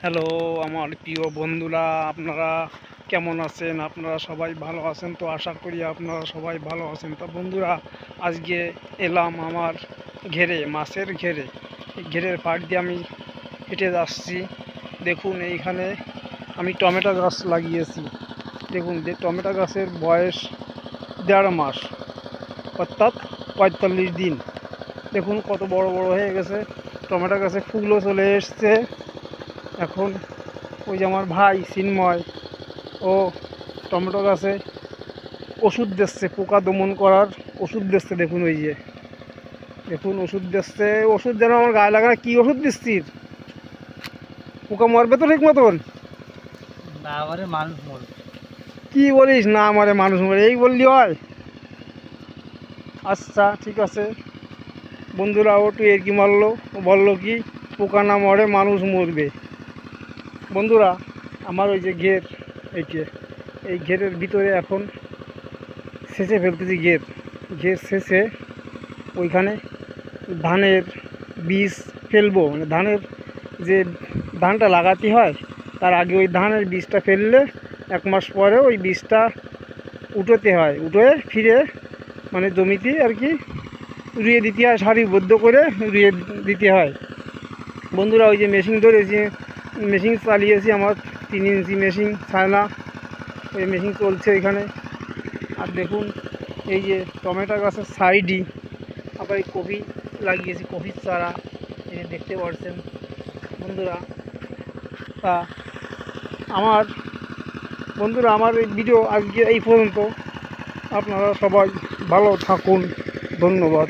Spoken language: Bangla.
হ্যালো আমার প্রিয় বন্ধুরা, আপনারা কেমন আছেন? আপনারা সবাই ভালো আছেন তো? আশা করি আপনারা সবাই ভালো আছেন। তো বন্ধুরা, আজকে এলাম আমার ঘেরে, মাছের ঘেরে। এই ঘেরের পাড় দিয়ে আমি হেঁটে যাচ্ছি। দেখুন এইখানে আমি টমেটো গাছ লাগিয়েছি। দেখুন যে টমেটো গাছের বয়স 1.5 মাস, অর্থাৎ 45 দিন। দেখুন কত বড় বড় হয়ে গেছে। টমেটো গাছে ফুলও চলে এসছে। এখন ওই যে আমার ভাই চিন্ময়, ও টমেটো গাছে ওষুধ দিচ্ছে, পোকা দমন করার ওষুধ দিচ্ছে। দেখুন ওই যে দেখুন ওষুধ দিচ্ছে। ওষুধ যেন আমার গায়ে লাগে না। কী ওষুধ দিচ্ছিস? পোকা মরবে তো ঠিক মতন? না আমারে মানুষ মরবে। কি বলিস? না আমারে মানুষ মরে, এই বললি হয়? আচ্ছা ঠিক আছে। বন্ধুরা ও একটু এর কি মারলো, বললো কি পোকা না মরে মানুষ মরবে। বন্ধুরা, আমার ওই যে ঘের, এই ঘেরের ভিতরে এখন সেচে ফেলতেছি। ঘের শেষে ওইখানে ধানের বীজ ফেলবো। মানে ধানের যে ধানটা লাগাতে হয় তার আগে ওই ধানের বীজটা ফেললে 1 মাস পরে ওই বীজটা উঠোতে হয়, উঠে ফিরে মানে জমিতে আর কি রুইয়ে দিতে হয়, সারিবদ্ধ করে রুইয়ে দিতে হয়। বন্ধুরা ওই যে মেশিন ধরেছি, মেশিন চালিয়েছি, আমার 3 ইঞ্চি মেশিন ছায়না, ওই মেশিন চলছে এখানে। আর দেখুন এই যে টমেটো গাছের সাইডই আবার এই কপি লাগিয়েছি, কপির চারা, এই যে দেখতে পাচ্ছেন বন্ধুরা। তা আমার বন্ধুরা, আমার এই ভিডিও আজকে এই পর্যন্ত। আপনারা সবাই ভালো থাকুন, ধন্যবাদ।